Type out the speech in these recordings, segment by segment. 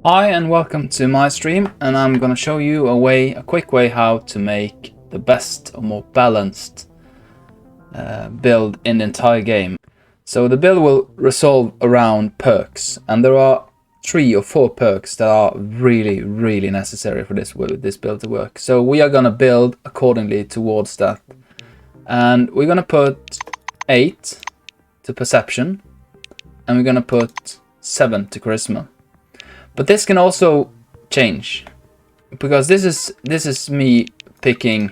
Hi and welcome to my stream, and I'm gonna show you a quick way how to make the best or more balanced build in the entire game. So the build will resolve around perks, and there are 3 or 4 perks that are really necessary for this build to work. So we are gonna build accordingly towards that, and we're gonna put 8 to perception, and we're gonna put 7 to charisma. But this can also change, because this is me picking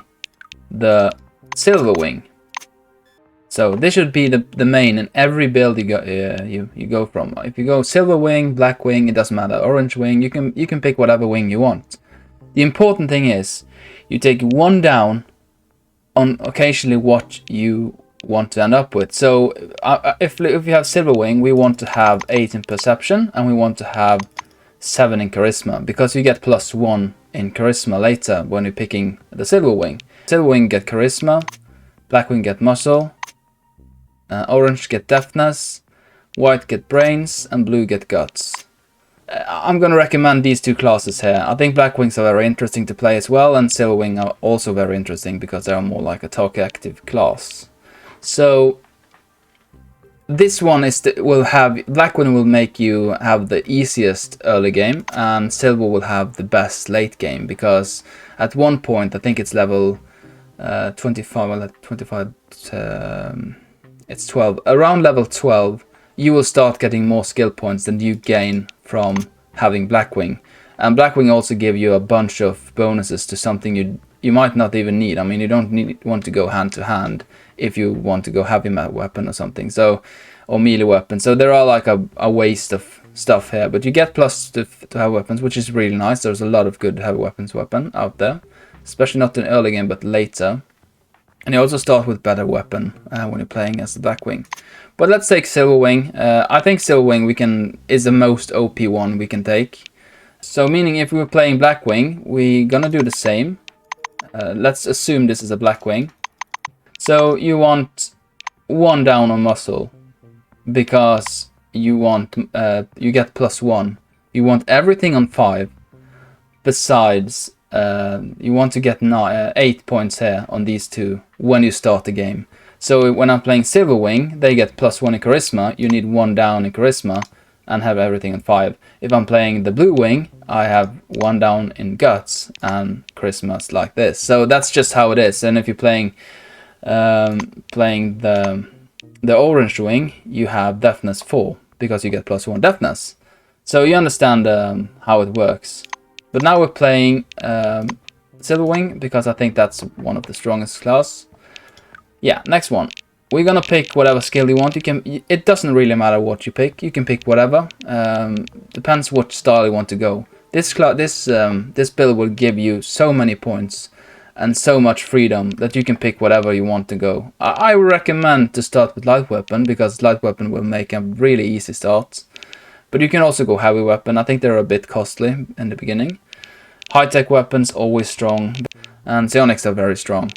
the silver wing. So this should be the main in every build you go from. If you go silver wing, black wing, it doesn't matter. Orange wing, you can pick whatever wing you want. The important thing is you take 1 down on occasionally what you want to end up with. So if you have silver wing, we want to have 8 in perception, and we want to have 7 in charisma, because you get +1 in charisma later when you're picking the silver wing. Silver wing get charisma, black wing get muscle, orange get deafness, white get brains, and blue get guts. I'm gonna recommend these 2 classes here. I think black wings are very interesting to play as well, and silver wing are also very interesting because they are more like a talk active class. So this one will have black one will make you have the easiest early game, and silver will have the best late game, because at one point, I think it's level 25. Well, at 25, it's 12. Around level 12, you will start getting more skill points than you gain from having Blackwing. And Blackwing also give you a bunch of bonuses to something you might not even need. I mean, you don't want to go hand to hand if you want to go heavy weapon or something, so, or melee weapon. So there are like a waste of stuff here, but you get plus to heavy weapons, which is really nice. There's a lot of good heavy weapons out there, especially not in early game, but later. And you also start with better weapon when you're playing as the Blackwing. But let's take Silverwing. I think Silverwing is the most OP one we can take. So meaning if we were playing Blackwing, we're gonna do the same. Let's assume this is a Blackwing. So you want 1 down on muscle, because you get +1. You want everything on 5. Besides, you want to get 8 points here on these 2 when you start the game. So when I'm playing Silverwing, they get +1 in charisma. You need 1 down in charisma and have everything on 5. If I'm playing the blue wing, I have 1 down in guts and charisma's like this. So that's just how it is. And if you're playing the orange wing, you have deafness 4, because you get +1 deafness. So you understand how it works. But now we're playing silver wing, because I think that's one of the strongest class. Yeah, next one. We're gonna pick whatever skill you want. It doesn't really matter what you pick. You can pick whatever. Depends what style you want to go. This build will give you so many points and so much freedom that you can pick whatever you want to go. I would recommend to start with light weapon, because light weapon will make a really easy start. But you can also go heavy weapon. I think they're a bit costly in the beginning. High-tech weapons always strong, and psionics are very strong.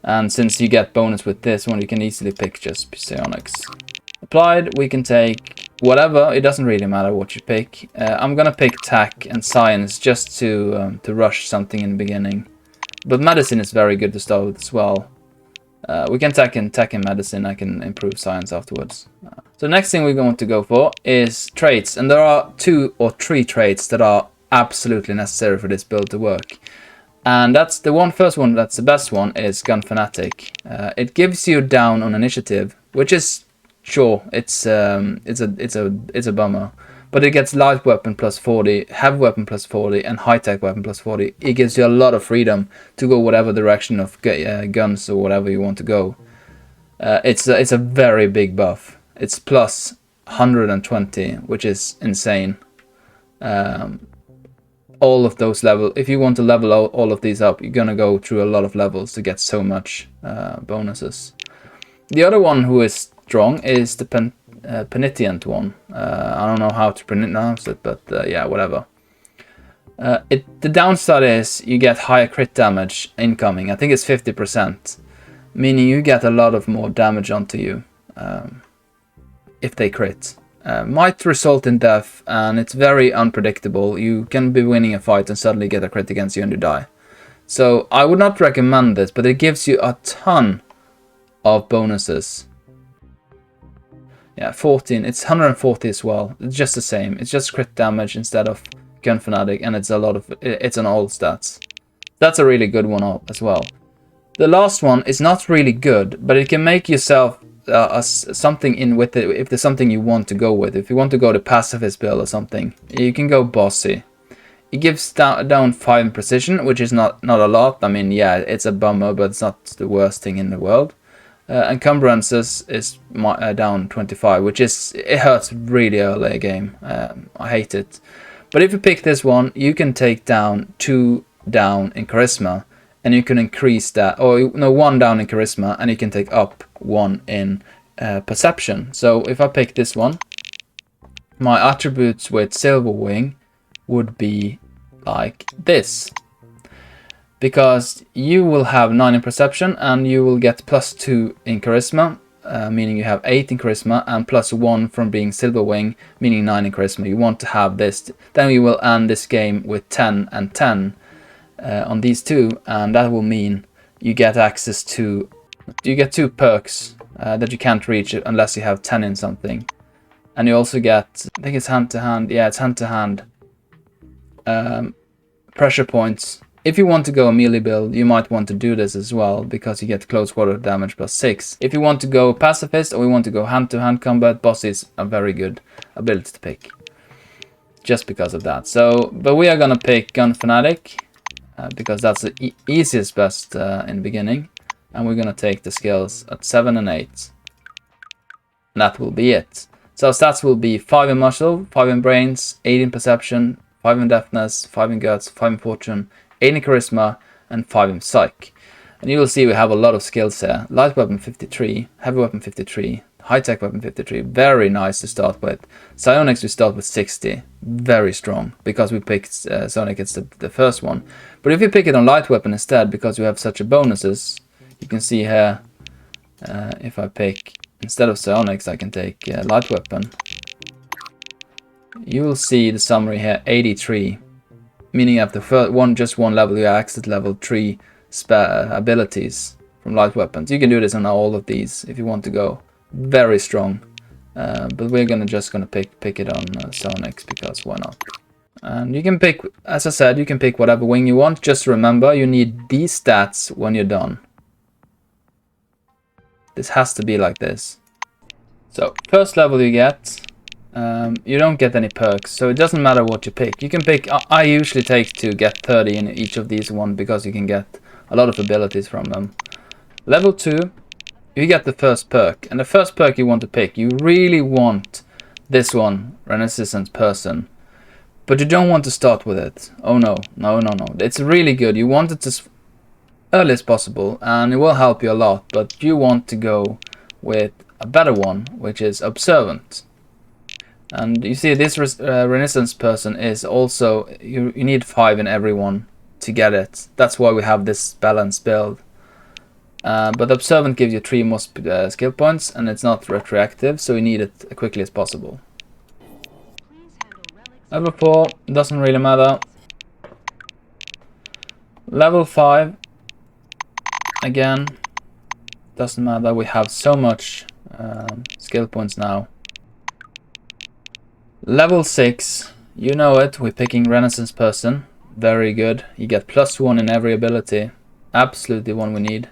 And since you get bonus with this one, you can easily pick just psionics. Applied, we can take whatever. It doesn't really matter what you pick. I'm gonna pick tech and science just to rush something in the beginning. But medicine is very good to start with as well. We can tech and medicine. I can improve science afterwards. So next thing we're going to go for is traits. And there are 2 or 3 traits that are absolutely necessary for this build to work. And that's the first one, that's the best one, is Gun Fanatic. It gives you down on initiative, which is, sure, it's a bummer. But it gets light weapon +40, heavy weapon +40, and high-tech weapon +40. It gives you a lot of freedom to go whatever direction of guns or whatever you want to go. It's a very big buff. It's +120, which is insane. All of those levels, if you want to level all of these up, you're gonna go through a lot of levels to get so much bonuses. The other one who is strong is the Penitent one. I don't know how to pronounce it, but yeah, whatever. The downside is you get higher crit damage incoming. I think it's 50%, meaning you get a lot of more damage onto you if they crit. might result in death, and it's very unpredictable. You can be winning a fight and suddenly get a crit against you and you die. So I would not recommend this, but it gives you a ton of bonuses. Yeah, 14. It's 140 as well. It's just the same. It's just crit damage instead of gun fanatic, and it's an all stats. That's a really good one as well. The last one is not really good, but it can make yourself something in with it if there's something you want to go with. If you want to go to pacifist build or something, you can go bossy. It gives down 5 in precision, which is not a lot. I mean, yeah, it's a bummer, but it's not the worst thing in the world. Encumbrances is down 25, which it hurts really early game. I hate it. But if you pick this one, you can take down 2 down in charisma, and you can increase that, or no, 1 down in charisma, and you can take up 1 in perception. So if I pick this one, my attributes with Silver Wing would be like this, because you will have 9 in perception and you will get +2 in charisma, meaning you have 8 in charisma, and +1 from being Silver Wing, meaning 9 in charisma. You want to have this, then you will end this game with 10 and 10 on these two, and that will mean you get access to, you get 2 perks that you can't reach unless you have 10 in something. And you also get, I think it's hand to hand, yeah, it's hand to hand pressure points. If you want to go a melee build, you might want to do this as well, because you get close quarter damage +6. If you want to go pacifist, or you want to go hand-to-hand combat, boss is a very good ability to pick, just because of that. So, but we are gonna pick Gun Fanatic, because that's the easiest best in the beginning, and we're gonna take the skills at 7 and 8. And that will be it. So stats will be 5 in muscle, 5 in brains, 8 in perception, 5 in deafness, 5 in guts, 5 in fortune, 8 in charisma, and 5 in psych. And you will see we have a lot of skills here. Light weapon 53, heavy weapon 53, high-tech weapon 53, very nice to start with. Psionics we start with 60, very strong, because we picked Sonic, it's the first one. But if you pick it on light weapon instead, because you have such a bonuses, you can see here, if I pick, instead of Psionics, I can take light weapon. You will see the summary here, 83. Meaning after just one level, you access level 3 abilities from light weapons. You can do this on all of these if you want to go very strong. But we're just gonna pick it on Sonics, because why not? And you can pick, as I said, you can pick whatever wing you want. Just remember, you need these stats when you're done. This has to be like this. So first level you get. You don't get any perks, so it doesn't matter what you pick. You can pick, I usually take to get 30 in each of these one, because you can get a lot of abilities from them. Level 2, you get the first perk, and the first perk you want to pick, you really want this one, Renaissance Person, but you don't want to start with it. Oh no, no, no, no. It's really good. You want it as early as possible, and it will help you a lot, but you want to go with a better one, which is Observant. And you see this Renaissance Person is also, you need 5 in every one to get it. That's why we have this balanced build. But Observant gives you 3 more skill points, and it's not retroactive, so you need it as quickly as possible. Level 4, doesn't really matter. Level 5, again, doesn't matter. We have so much skill points now. Level 6, you know it, we're picking Renaissance Person. Very good. You get +1 in every ability. Absolutely one we need.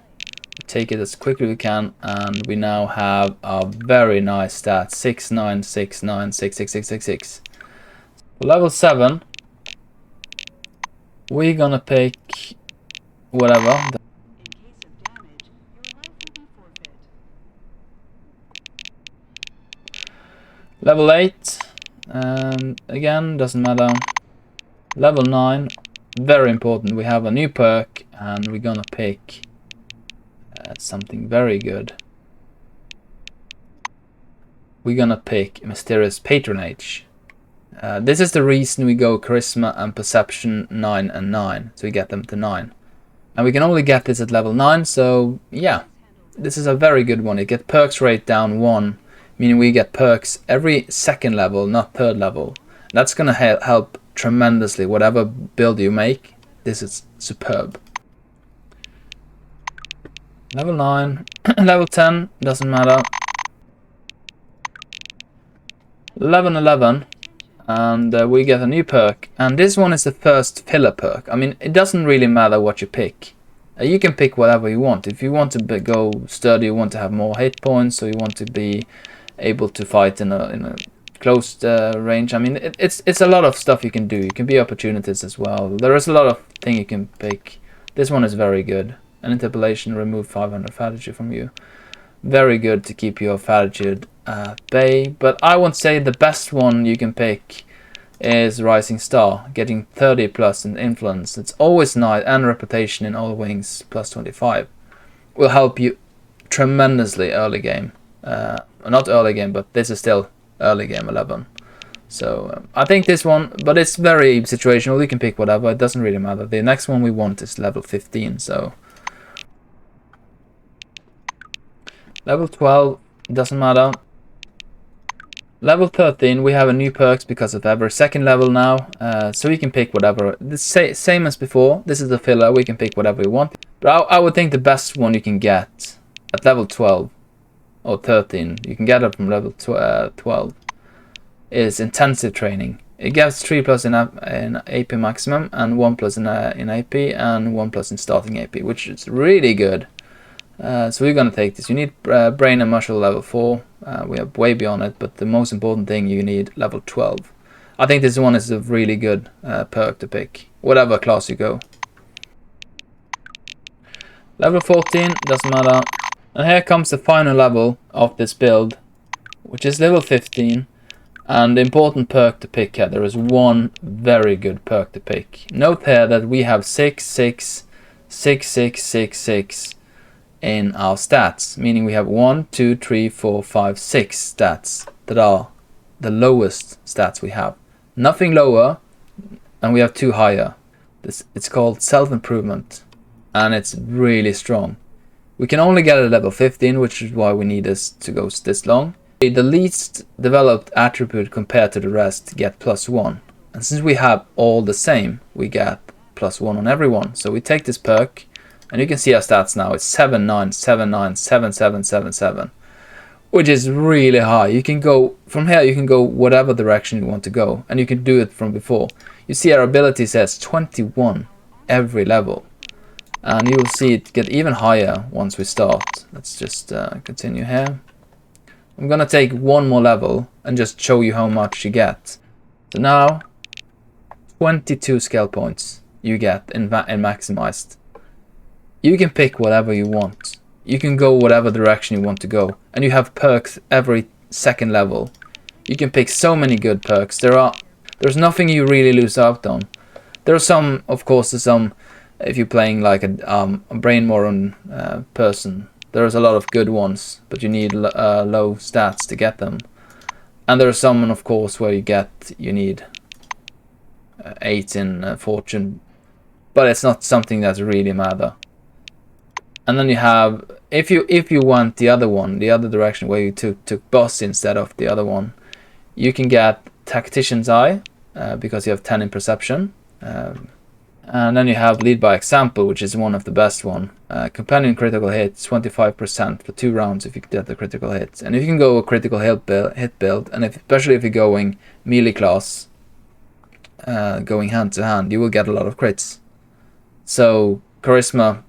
Take it as quickly as we can, and we now have a very nice stat. 6, 9, 6, 9, 6, 6, 6, 6, 6. For level 7, we're gonna pick whatever. Level 8. Again, doesn't matter. Level 9, very important. We have a new perk, and we're gonna pick something very good. We're gonna pick Mysterious Patronage. This is the reason we go Charisma and Perception 9 and 9, so we get them to 9. And we can only get this at level 9, so yeah, this is a very good one. You get perks rate down 1, meaning we get perks every second level, not third level. That's gonna help tremendously. Whatever build you make, this is superb. Level 9, level 10, doesn't matter. Level 11, and we get a new perk. And this one is the first filler perk. I mean, it doesn't really matter what you pick. You can pick whatever you want. If you want to go sturdy, you want to have more hit points, or you want to be able to fight in a closed range. I mean, it's a lot of stuff you can do. You can be opportunities as well. There is a lot of things you can pick. This one is very good. An interpolation, remove 500 fatigue from you. Very good to keep your fatigue at bay. But I would say the best one you can pick is Rising Star, getting 30 plus in influence. It's always nice, and reputation in all wings plus 25 will help you tremendously early game. Not early game, but this is still early game 11. So I think this one, but it's very situational. You can pick whatever, it doesn't really matter. The next one we want is level 15. So level 12 doesn't matter. Level 13, we have a new perks because of every second level now, so we can pick whatever. The same as before, this is the filler, we can pick whatever we want. But I would think the best one you can get at level 12 or 13, you can get it from level 12, is intensive training. It gives 3 plus in AP maximum, and 1 plus in AP, and 1 plus in starting AP, which is really good. So we're gonna take this. You need brain and muscle level 4. We are way beyond it, but the most important thing, you need level 12. I think this one is a really good perk to pick, whatever class you go. Level 14, doesn't matter. And here comes the final level of this build, which is level 15. And the important perk to pick here, there is one very good perk to pick. Note here that we have 6, 6, 6, 6, 6, 6 in our stats, meaning we have 1, 2, 3, 4, 5, 6 stats that are the lowest stats we have. Nothing lower, and we have 2 higher. It's called self-improvement, and it's really strong. We can only get it at level 15, which is why we need this to go this long. The least developed attribute compared to the rest get +1, and since we have all the same, we get +1 on everyone. So we take this perk, and you can see our stats now. It's 7, 9, 7, 9, 7, 7, 7, 7, which is really high. You can go from here, you can go whatever direction you want to go, and you can do it from before. You see our ability says 21 every level, and you will see it get even higher once we start. Let's just continue here. I'm gonna take one more level and just show you how much you get. So now 22 skill points you get in maximized. You can pick whatever you want. You can go whatever direction you want to go, and you have perks every second level. You can pick so many good perks. There's nothing you really lose out on. There are some, of course, if you're playing like a brain moron person, there's a lot of good ones, but you need low stats to get them. And there are some, of course, where you need 8 in fortune, but it's not something that really matter. And then you have, if you want the other one, the other direction where you took boss instead of the other one, you can get Tactician's Eye because you have 10 in perception. And then you have Lead by Example, which is one of the best one. Companion critical hits, 25% for 2 rounds if you get the critical hits. And if you can go a critical hit build, and especially if you're going melee class, going hand to hand, you will get a lot of crits. So Charisma,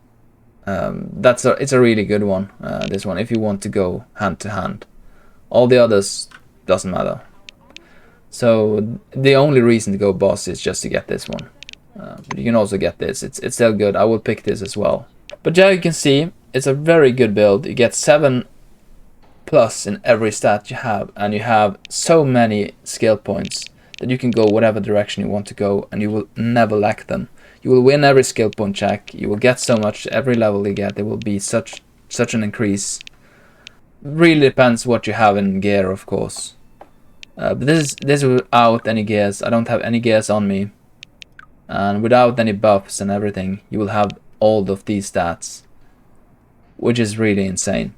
it's a really good one, this one, if you want to go hand to hand. All the others doesn't matter. So the only reason to go boss is just to get this one. But you can also get this. It's still good. I will pick this as well. But yeah, you can see it's a very good build. You get 7 plus in every stat you have, and you have so many skill points that you can go whatever direction you want to go, and you will never lack them. You will win every skill point check. You will get so much every level you get. There will be such an increase. Really depends what you have in gear, of course. But this is without any gears. I don't have any gears on me. And without any buffs and everything, you will have all of these stats, which is really insane.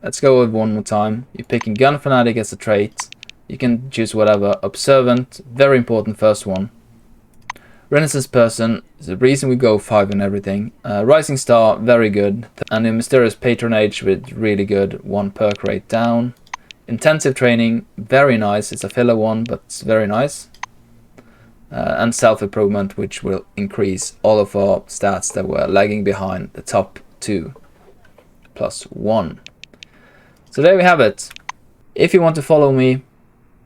Let's go with one more time. You're picking Gun Fanatic as a trait. You can choose whatever. Observant, very important first one. Renaissance Person is the reason we go 5 in everything. Rising Star, very good. And a Mysterious Patronage with really good 1 perk rate down. Intensive Training, very nice. It's a filler one, but it's very nice. And Self-Improvement, which will increase all of our stats that were lagging behind the top 2 +1. So there we have it. If you want to follow me,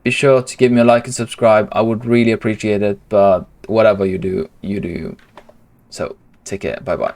be sure to give me a like and subscribe. I would really appreciate it, but whatever you do, you do. So take care. Bye bye.